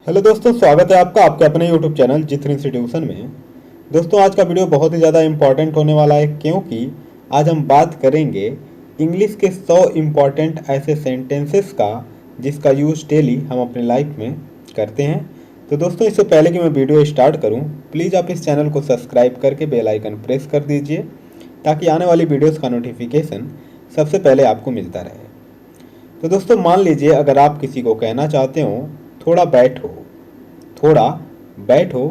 Hello दोस्तों, स्वागत है आपका आपके अपने यूट्यूब चैनल जिथर इंस्टीट्यूशन में। दोस्तों, आज का वीडियो बहुत ही ज़्यादा इम्पॉर्टेंट होने वाला है, क्योंकि आज हम बात करेंगे इंग्लिश के 100 इम्पॉर्टेंट ऐसे सेंटेंसेस का जिसका यूज़ डेली हम अपनी लाइफ में करते हैं। तो दोस्तों, इससे पहले कि मैं वीडियो स्टार्ट करूं, प्लीज़ आप इस चैनल को सब्सक्राइब करके बेल आइकन प्रेस कर दीजिए ताकि आने वाली वीडियोज़ का नोटिफिकेशन सबसे पहले आपको मिलता रहे। तो दोस्तों, मान लीजिए अगर आप किसी को कहना चाहते हो थोड़ा बैठो, थोड़ा बैठो,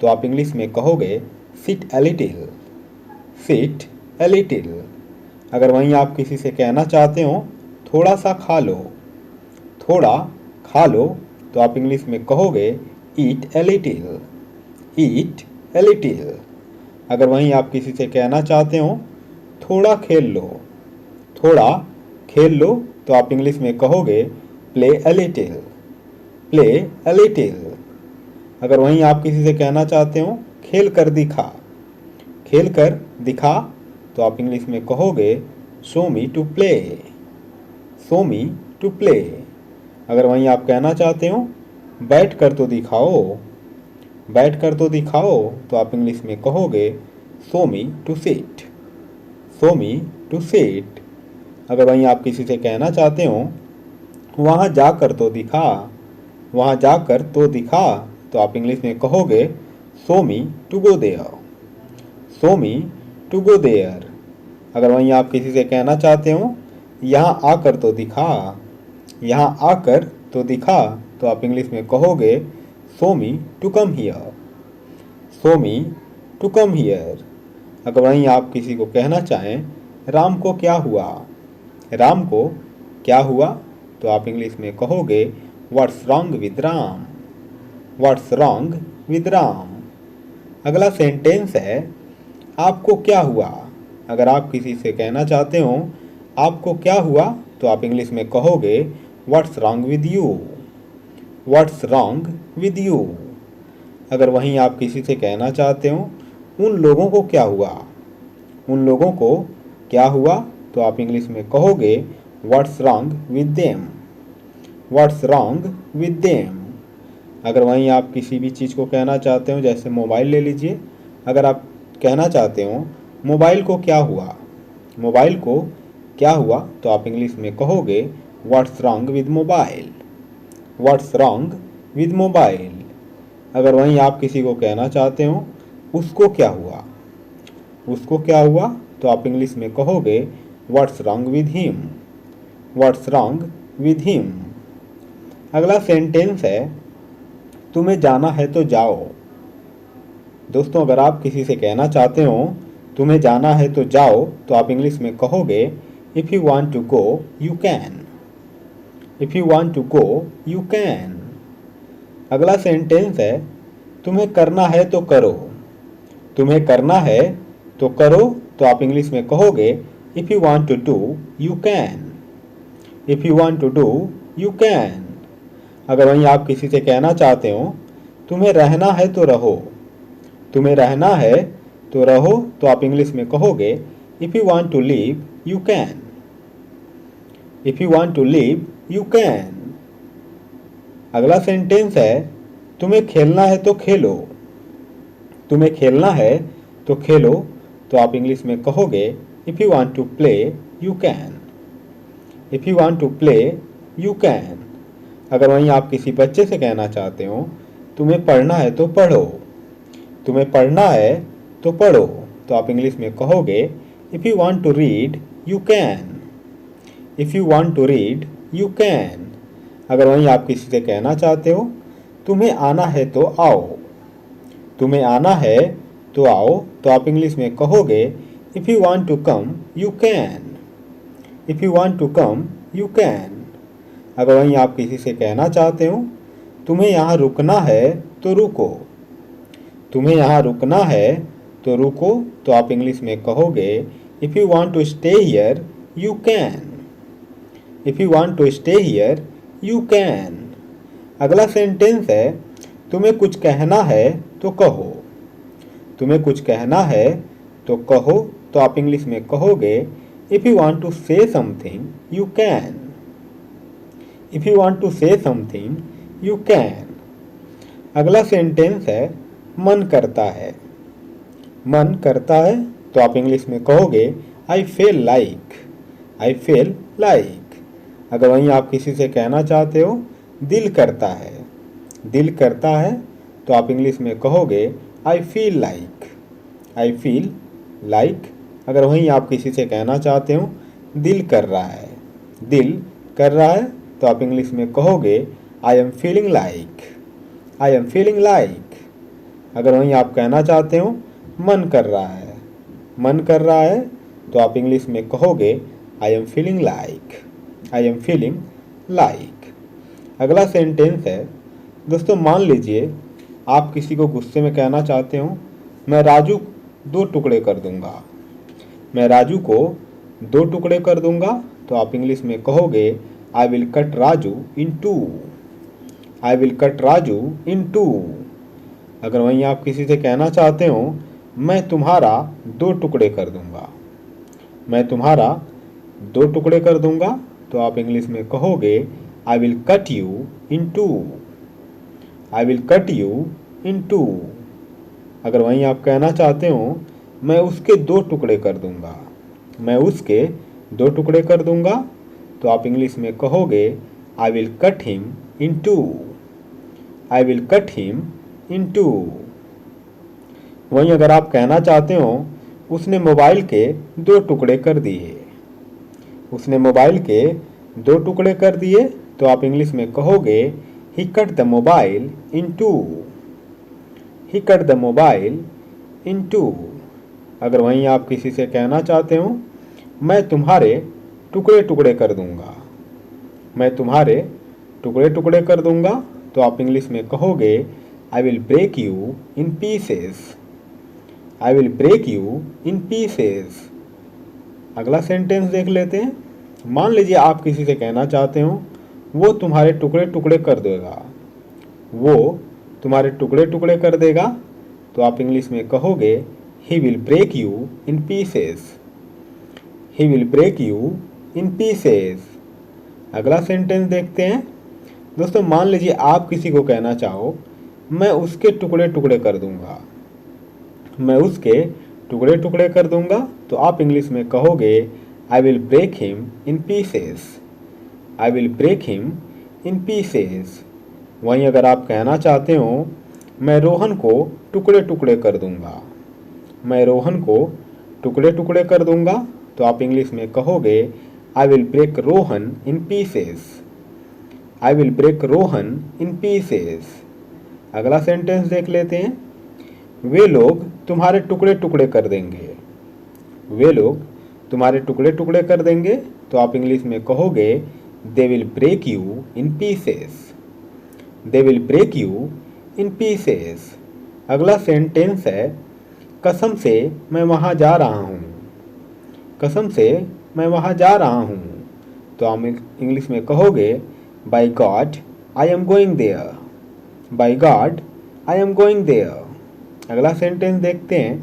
तो आप इंग्लिश में कहोगे sit a little, sit a little. अगर वहीं आप किसी से कहना चाहते हो थोड़ा सा खा लो, थोड़ा खा लो, तो आप इंग्लिश में कहोगे ईट a little, eat A little. अगर वहीं आप किसी से कहना चाहते हो थोड़ा खेल लो, थोड़ा खेल लो, तो आप इंग्लिश में कहोगे play a little, play A little. अगर वहीं आप किसी से कहना चाहते हो खेल कर दिखा, खेल कर दिखा, तो आप इंग्लिश में कहोगे show me to play, show me to play. अगर वहीं आप कहना चाहते हो बैठ कर तो दिखाओ, बैठ कर तो दिखाओ, तो आप इंग्लिश में कहोगे show me to sit, show me to sit. अगर वहीं आप किसी से कहना चाहते हो वहाँ जाकर तो दिखा, वहाँ जाकर तो दिखा, तो आप इंग्लिश में कहोगे show me to go there, show me to go there. अगर वहीं आप किसी से कहना चाहते हो यहाँ आकर तो दिखा, यहाँ आकर तो दिखा, तो आप इंग्लिश में कहोगे show me to come here, show me to come here. अगर वहीं आप किसी को कहना चाहें राम को क्या हुआ, राम को क्या हुआ, तो आप इंग्लिश में कहोगे what's wrong with Ram, what's wrong with Ram. अगला सेंटेंस है आपको क्या हुआ। अगर आप किसी से कहना चाहते हो आपको क्या हुआ, तो आप इंग्लिश में कहोगे what's wrong with you, what's wrong with you. अगर वहीं आप किसी से कहना चाहते हो उन लोगों को क्या हुआ, उन लोगों को क्या हुआ, तो आप इंग्लिश में कहोगे what's wrong with them, what's wrong with them. अगर वहीं आप किसी भी चीज़ को कहना चाहते हो, जैसे मोबाइल ले लीजिए, अगर आप कहना चाहते हो मोबाइल को क्या हुआ, मोबाइल को क्या हुआ, तो आप इंग्लिश में कहोगे what's wrong with mobile, what's wrong with mobile. अगर वहीं आप किसी को कहना चाहते हो उसको क्या हुआ, उसको क्या हुआ, तो आप इंग्लिश में कहोगे what's wrong with him, what's wrong with him. अगला सेंटेंस है तुम्हें जाना है तो जाओ। दोस्तों, अगर आप किसी से कहना चाहते हो तुम्हें जाना है तो जाओ, तो आप इंग्लिश में कहोगे if you want to go you can, if you want to go you can. अगला सेंटेंस है तुम्हें करना है तो करो, तुम्हें करना है तो करो, तो आप इंग्लिश में कहोगे if you want to do you can, if you want to do you can. अगर वहीं आप किसी से कहना चाहते हो तुम्हें रहना है तो रहो, तुम्हें रहना है तो रहो, तो आप इंग्लिश में कहोगे if you want to leave you can, if you want to leave you can. अगला सेंटेंस है तुम्हें खेलना है तो खेलो, तुम्हें खेलना है तो खेलो, तो आप इंग्लिश में कहोगे if you want to play you can, if you want to play you can. अगर वहीं आप किसी बच्चे से कहना चाहते हो तुम्हें पढ़ना है तो पढ़ो, तुम्हें पढ़ना है तो पढ़ो, तो आप इंग्लिश में कहोगे if you want to read you can, if you want to read you can. अगर वहीं आप किसी से कहना चाहते हो तुम्हें आना है तो आओ, तुम्हें आना है तो आओ, तो आप इंग्लिश में कहोगे if you want to come you can, if you want to come you can. अगर वहीं आप किसी से कहना चाहते हो तुम्हें यहाँ रुकना है तो रुको, तुम्हें यहाँ रुकना है तो रुको, तो आप इंग्लिश में कहोगे if you want to stay here you can, if you want to stay here you can. अगला सेंटेंस है तुम्हें कुछ कहना है तो कहो, तुम्हें कुछ कहना है तो कहो, तो आप इंग्लिश में कहोगे if you want to say something you can, if you want to say something you can. अगला सेंटेंस है मन करता है। मन करता है तो आप इंग्लिश में कहोगे I feel like. I feel like. अगर वहीं आप किसी से कहना चाहते हो दिल करता है। दिल करता है तो आप इंग्लिश में कहोगे I feel like. I feel like. अगर वहीं आप किसी से कहना चाहते हो दिल कर रहा है। दिल कर रहा है तो आप इंग्लिश में कहोगे I am feeling like. I am feeling like. अगर वहीं आप कहना चाहते हो मन कर रहा है। मन कर रहा है तो आप इंग्लिश में कहोगे I am feeling like. I am feeling like. अगला सेंटेंस है दोस्तों, मान लीजिए आप किसी को गुस्से में कहना चाहते हो मैं राजू 2 टुकड़े कर दूंगा। मैं राजू को 2 टुकड़े कर दूंगा तो आप इंग्लिश में कहोगे I will cut Raju in 2। I will cut Raju in 2। अगर वहीं आप किसी से कहना चाहते हो मैं तुम्हारा 2 टुकड़े कर दूंगा। मैं तुम्हारा 2 टुकड़े कर दूंगा तो आप इंग्लिश में कहोगे I will cut you in 2। I will cut you in 2। अगर वहीं आप कहना चाहते हो मैं उसके 2 टुकड़े कर दूंगा। मैं उसके 2 टुकड़े कर दूंगा तो आप इंग्लिश में कहोगे I will cut him in 2। I will cut him in 2। वहीं अगर आप कहना चाहते हो उसने मोबाइल के 2 टुकड़े कर दिए। उसने मोबाइल के 2 टुकड़े कर दिए तो आप इंग्लिश में कहोगे he cut the mobile in 2। He cut the mobile in 2। अगर वहीं आप किसी से कहना चाहते हो मैं तुम्हारे टुकड़े टुकड़े कर दूंगा। मैं तुम्हारे टुकड़े टुकड़े कर दूंगा तो आप इंग्लिश में कहोगे I will break you in pieces. I will break you in pieces. अगला सेंटेंस देख लेते हैं। मान लीजिए आप किसी से कहना चाहते हो वो तुम्हारे टुकड़े टुकड़े कर देगा। वो तुम्हारे टुकड़े टुकड़े कर देगा तो आप इंग्लिश में कहोगे he will break you in pieces. He will break you in pieces. अगला सेंटेंस देखते हैं। दोस्तों मान लीजिए आप किसी को कहना चाहो मैं उसके टुकड़े टुकड़े कर दूंगा। मैं उसके टुकड़े टुकड़े कर दूंगा तो आप इंग्लिश में कहोगे I will break him in pieces. I will break him in pieces. वहीं अगर आप कहना चाहते हो मैं रोहन को टुकड़े टुकड़े कर दूंगा। मैं रोहन को टुकड़े टुकड़े कर दूंगा तो आप इंग्लिश में कहोगे I will break Rohan in pieces. I will break Rohan in pieces. अगला सेंटेंस देख लेते हैं। वे लोग तुम्हारे टुकड़े टुकड़े कर देंगे। वे लोग तुम्हारे टुकड़े टुकड़े कर देंगे तो आप इंग्लिश में कहोगे they will break you in pieces. They will break you in pieces. अगला सेंटेंस है कसम से मैं वहाँ जा रहा हूँ। कसम से मैं वहाँ जा रहा हूँ तो आप इंग्लिश में कहोगे by God I am going there. By God I am going there. अगला सेंटेंस देखते हैं।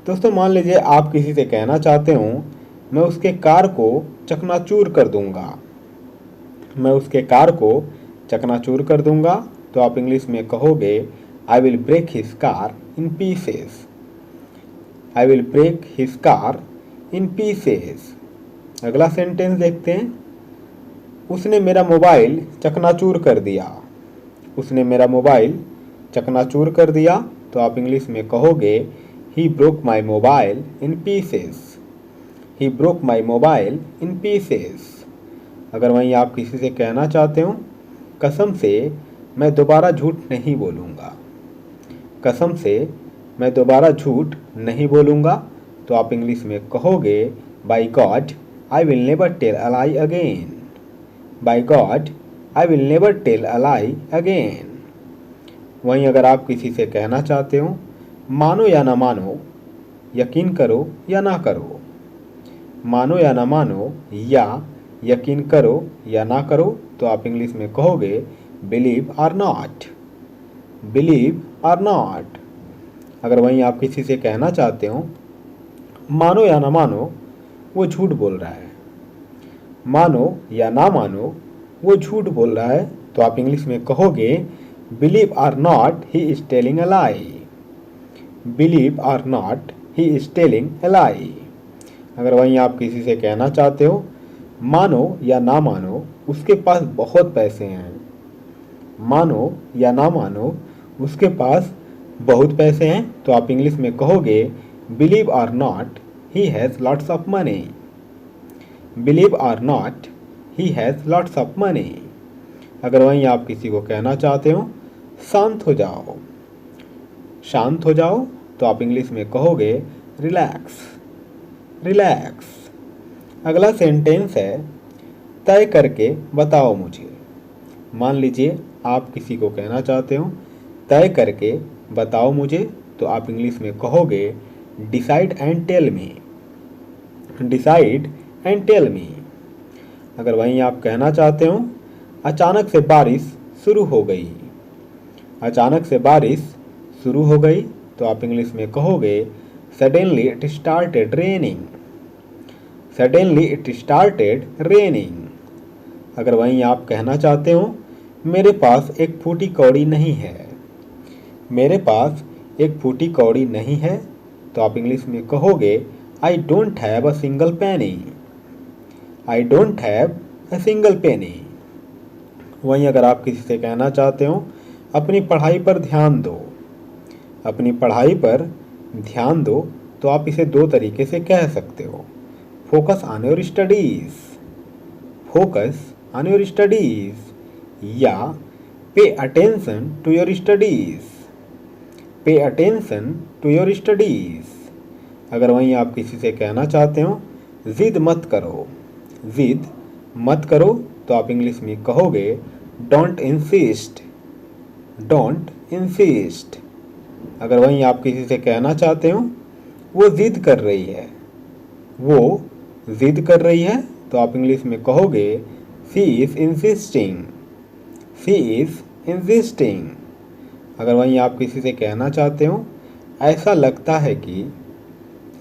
दोस्तों मान लीजिए आप किसी से कहना चाहते हो मैं उसके कार को चकनाचूर कर दूंगा। मैं उसके कार को चकनाचूर कर दूंगा तो आप इंग्लिश में कहोगे I will break his car in pieces. I will break his car in pieces. अगला सेंटेंस देखते हैं। उसने मेरा मोबाइल चकनाचूर कर दिया। उसने मेरा मोबाइल चकनाचूर कर दिया तो आप इंग्लिश में कहोगे he broke my mobile in pieces. He broke my mobile in pieces. अगर वहीं आप किसी से कहना चाहते हो कसम से मैं दोबारा झूठ नहीं बोलूँगा। कसम से मैं दोबारा झूठ नहीं बोलूँगा तो आप इंग्लिश में कहोगे by God I will never tell a lie again. By God I will never tell a lie again. वहीं अगर आप किसी से कहना चाहते हो मानो या ना मानो, यकीन करो या ना करो। मानो या ना मानो या यकीन करो या ना करो तो आप इंग्लिश में कहोगे बिलीव और नॉट। बिलीव और नॉट। अगर वहीं आप किसी से कहना चाहते हो मानो या ना मानो वो झूठ बोल रहा है। मानो या ना मानो वो झूठ बोल रहा है तो आप इंग्लिश में कहोगे believe or not he is telling a lie. Believe or not he is telling a lie. अगर वहीं आप किसी से कहना चाहते हो मानो या ना मानो उसके पास बहुत पैसे हैं। मानो या ना मानो उसके पास बहुत पैसे हैं तो आप इंग्लिश में कहोगे believe or not he has lots of money. Believe or not he has lots of money. अगर वहीं आप किसी को कहना चाहते हो शांत हो जाओ। शांत हो जाओ तो आप इंग्लिश में कहोगे रिलैक्स। रिलैक्स। अगला सेंटेंस है तय करके बताओ मुझे। मान लीजिए आप किसी को कहना चाहते हो तय करके बताओ मुझे तो आप इंग्लिश में कहोगे decide and tell me. Decide and tell me. अगर वहीं आप कहना चाहते हो अचानक से बारिश शुरू हो गई। अचानक से बारिश शुरू हो गई तो आप इंग्लिश में कहोगे suddenly it started raining. Suddenly it started raining. अगर वहीं आप कहना चाहते हो मेरे पास एक फूटी कौड़ी नहीं है। मेरे पास एक फूटी कौड़ी नहीं है तो आप इंग्लिश में कहोगे I don't have a single penny. I don't have a single penny. वहीं अगर आप किसी से कहना चाहते हो अपनी पढ़ाई पर ध्यान दो। अपनी पढ़ाई पर ध्यान दो तो आप इसे दो तरीके से कह सकते हो focus on your studies. Focus on your studies या pay attention to your studies. Pay attention to your studies. अगर वहीं आप किसी से कहना चाहते हो जिद मत करो। जिद मत करो तो आप इंग्लिश में कहोगे डोंट इंसिस्ट। Don't insist. अगर वहीं आप किसी से कहना चाहते हो वो जिद कर रही है। वो जिद कर रही है तो आप इंग्लिश में कहोगे she is insisting. She is insisting. अगर वहीं आप किसी से कहना चाहते हो ऐसा लगता है कि।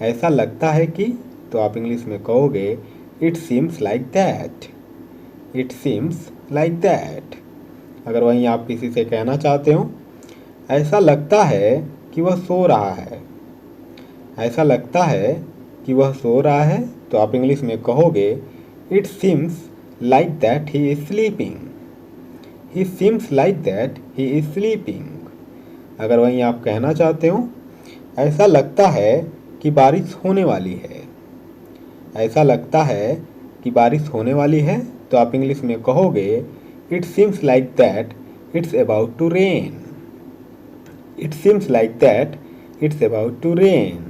ऐसा लगता है कि तो आप इंग्लिश में कहोगे it seems like that. It seems like that. अगर वहीं आप किसी से कहना चाहते हो ऐसा लगता है कि वह सो रहा है। ऐसा लगता है कि वह सो रहा है तो आप इंग्लिश में कहोगे it seems like that he is sleeping. He seems like that he is sleeping. अगर वहीं आप कहना चाहते हो ऐसा लगता है कि बारिश होने वाली है। ऐसा लगता है कि बारिश होने वाली है तो आप इंग्लिश में कहोगे it seems like that it's about to rain. It seems like that it's about to rain.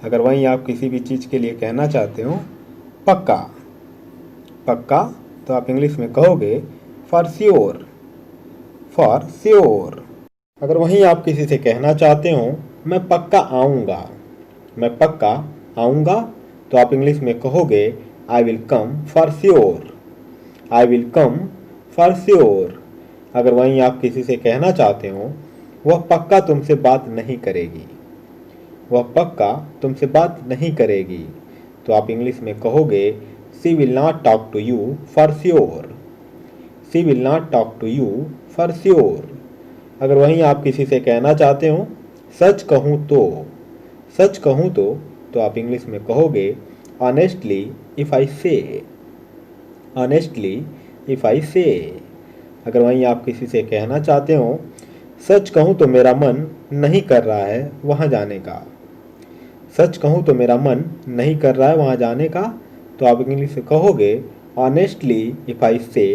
अगर वहीं आप किसी भी चीज़ के लिए कहना चाहते हो पक्का। पक्का तो आप इंग्लिश में कहोगे फॉर श्योर। For sure. अगर वहीं आप किसी से कहना चाहते हो मैं पक्का आऊँगा। मैं पक्का आऊँगा तो आप इंग्लिश में कहोगे I will come for sure. I will come for sure. अगर वहीं आप किसी से कहना चाहते हो वह पक्का तुमसे बात नहीं करेगी। वह पक्का तुमसे बात नहीं करेगी तो आप इंग्लिश में कहोगे she will not talk to you for sure. She will not talk to you for sure. अगर वहीं आप किसी से कहना चाहते हो सच कहूँ तो। सच कहूँ तो आप इंग्लिश में कहोगे ऑनेस्टली इफ़ आई से। ऑनेस्टली इफ़ आई से। अगर वहीं आप किसी से कहना चाहते हो सच कहूँ तो मेरा मन नहीं कर रहा है वहाँ जाने का। सच कहूँ तो मेरा मन नहीं कर रहा है वहाँ जाने का तो आप इंग्लिश में कहोगे honestly if I say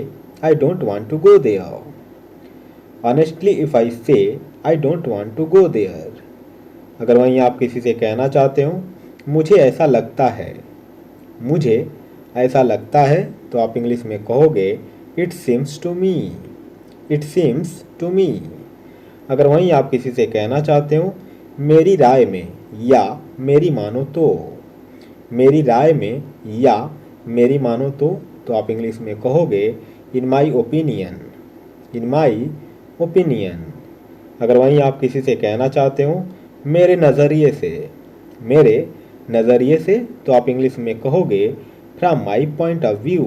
I don't want to go there. Honestly if I say I don't want to go there. अगर वहीं आप किसी से कहना चाहते हो मुझे ऐसा लगता है। मुझे ऐसा लगता है तो आप इंग्लिश में कहोगे it seems to me. It seems to me. अगर वहीं आप किसी से कहना चाहते हो मेरी राय में या मेरी मानो तो। मेरी राय में या मेरी मानो तो आप इंग्लिश में कहोगे इन my opinion. In my opinion. अगर वहीं आप किसी से कहना चाहते हो मेरे नज़रिए से। मेरे नज़रिए से तो आप इंग्लिश में कहोगे from my point of view.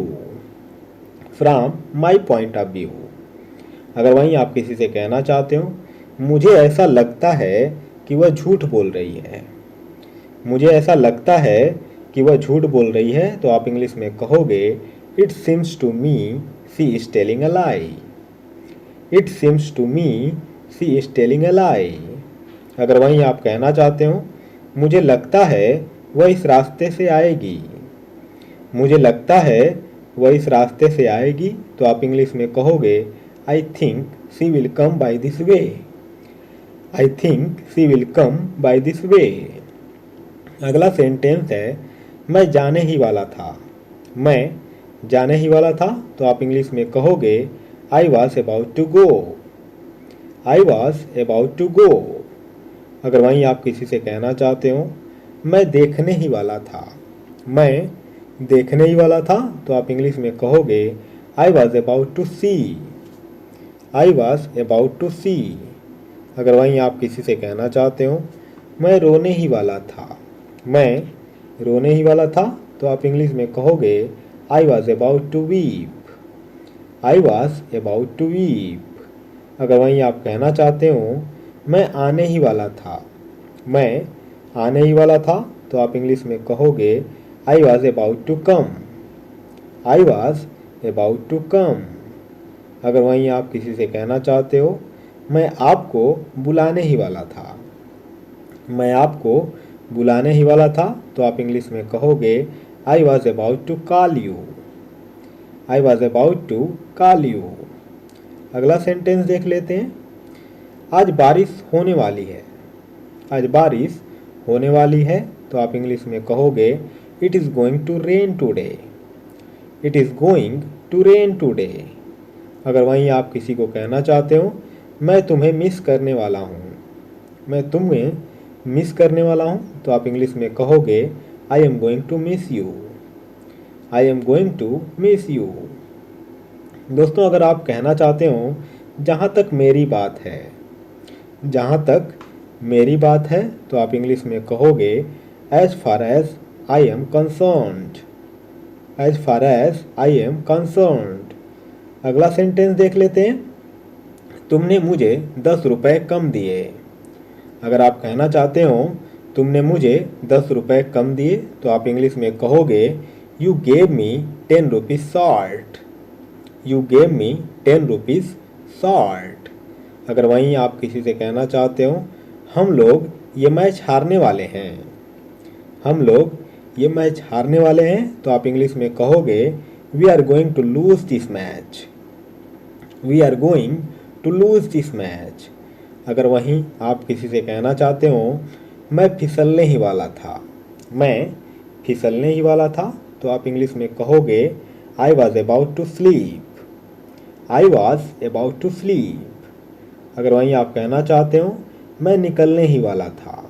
From my point of view. अगर वहीं आप किसी से कहना चाहते हो मुझे ऐसा लगता है कि वह झूठ बोल रही है, मुझे ऐसा लगता है कि वह झूठ बोल रही है, तो आप इंग्लिश में कहोगे it seems to me she is telling a lie. It seems to me she is telling a lie. अगर वहीं आप कहना चाहते हो मुझे लगता है वह इस रास्ते से आएगी, मुझे लगता है वह इस रास्ते से आएगी, तो आप इंग्लिश में कहोगे I think she will come by this way. I think she will come by this way. अगला सेंटेंस है मैं जाने ही वाला था। मैं जाने ही वाला था, तो आप इंग्लिश में कहोगे I was about to go. I was about to go. अगर वहीं आप किसी से कहना चाहते हो मैं देखने ही वाला था, मैं देखने ही वाला था, तो आप इंग्लिश में कहोगे I was about to see. I was about to see. अगर वहीं आप किसी से कहना चाहते हो मैं रोने ही वाला था, मैं रोने ही वाला था, तो आप इंग्लिश में कहोगे I was about to weep. I was about to weep. अगर वहीं आप कहना चाहते हो मैं आने ही वाला था, मैं आने ही वाला था, तो आप इंग्लिश में कहोगे I was about to come. I was about to come. अगर वहीं आप किसी से कहना चाहते हो मैं आपको बुलाने ही वाला था, मैं आपको बुलाने ही वाला था, तो आप इंग्लिश में कहोगे I was about to call you. I was about to call you. अगला सेंटेंस देख लेते हैं। आज बारिश होने वाली है। आज बारिश होने वाली है, तो आप इंग्लिश में कहोगे it is going to rain today. It is going to rain today. अगर वहीं आप किसी को कहना चाहते हो मैं तुम्हें मिस करने वाला हूँ, मैं तुम्हें मिस करने वाला हूँ, तो आप इंग्लिश में कहोगे I am going to miss you. I am going to miss you. दोस्तों अगर आप कहना चाहते हो जहाँ तक मेरी बात है, जहाँ तक मेरी बात है, तो आप इंग्लिश में कहोगे as far as I am concerned. As far as I am concerned. अगला सेंटेंस देख लेते हैं। तुमने मुझे 10 रुपये कम दिए। अगर आप कहना चाहते हो तुमने मुझे 10 रुपये कम दिए, तो आप इंग्लिश में कहोगे you gave me 10 rupees short. You gave me 10 rupees short. अगर वहीं आप किसी से कहना चाहते हो हम लोग ये मैच हारने वाले हैं, हम लोग ये मैच हारने वाले हैं, तो आप इंग्लिश में कहोगे we are going to lose this match. We are going to lose this match. अगर वहीं आप किसी से कहना चाहते हो मैं फिसलने ही वाला था, मैं फिसलने ही वाला था, तो आप इंग्लिश में कहोगे I was about to sleep. I was about to sleep. अगर वहीं आप कहना चाहते हो मैं निकलने ही वाला था,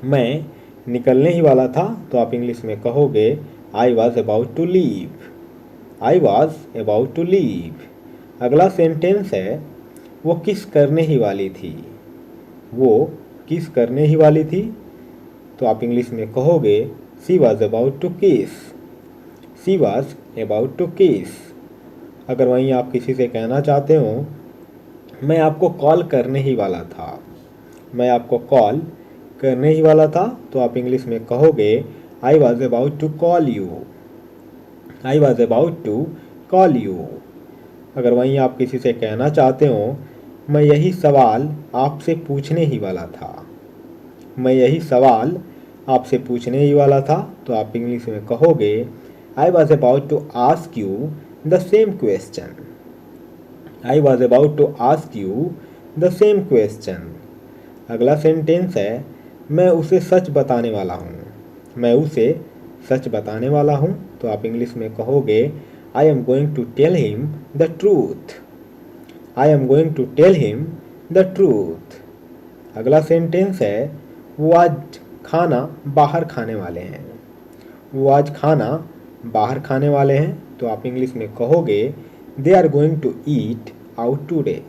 मैं निकलने ही वाला था, तो आप इंग्लिश में कहोगे I was about to leave. I was about to leave. अगला सेंटेंस है वो किस करने ही वाली थी। वो किस करने ही वाली थी, तो आप इंग्लिश में कहोगे शी वॉज अबाउट टू किस। शी वॉज अबाउट टू किस। अगर वहीं आप किसी से कहना चाहते हो मैं आपको कॉल करने ही वाला था, मैं आपको कॉल करने ही वाला था, तो आप इंग्लिश में कहोगे I was about to call you. I was about to call you. अगर वहीं आप किसी से कहना चाहते हो मैं यही सवाल आपसे पूछने ही वाला था, मैं यही सवाल आपसे पूछने ही वाला था, तो आप इंग्लिश में कहोगे I was about to ask you the same question. I was about to ask you the same question. अगला सेंटेंस है मैं उसे सच बताने वाला हूँ। मैं उसे सच बताने वाला हूँ, तो आप इंग्लिश में कहोगे I am going to tell him the truth. I am going to tell him the truth. अगला सेंटेंस है वो आज खाना बाहर खाने वाले हैं। वो आज खाना बाहर खाने वाले हैं, तो आप इंग्लिश में कहोगे they are going to eat out today.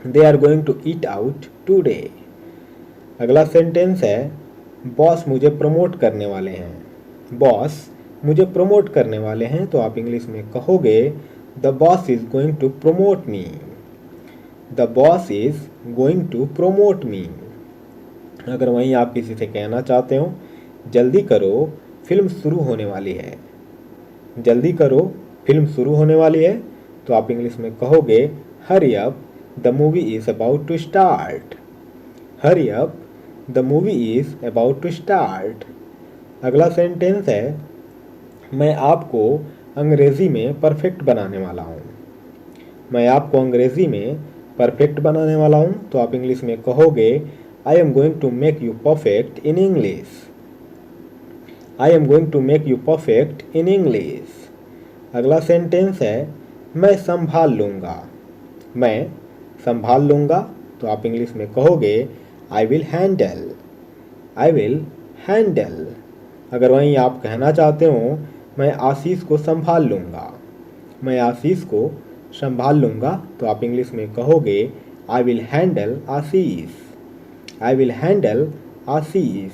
They are going to eat out today. अगला सेंटेंस है बॉस मुझे प्रमोट करने वाले हैं। बॉस मुझे प्रमोट करने वाले हैं, तो आप इंग्लिश में कहोगे the boss is going to promote me. The boss is going to promote me. अगर वहीं आप किसी से कहना चाहते हो जल्दी करो फिल्म शुरू होने वाली है, जल्दी करो फिल्म शुरू होने वाली है, तो आप इंग्लिश में कहोगे hurry up the movie is about to start. Hurry up the movie is about to start. अगला सेंटेंस है मैं आपको अंग्रेज़ी में परफेक्ट बनाने वाला हूँ। मैं आपको अंग्रेज़ी में परफेक्ट बनाने वाला हूँ, तो आप इंग्लिश में कहोगे I am going to make you perfect in English. I am going to make you perfect in English. अगला सेंटेंस है मैं संभाल लूँगा। मैं संभाल लूँगा, तो आप इंग्लिश में कहोगे I will handle. I will handle. अगर वहीं आप कहना चाहते हो मैं आशीष को संभाल लूँगा, मैं आशीष को संभाल लूँगा, तो आप इंग्लिश में कहोगे I will handle Ashish. I will handle Ashish.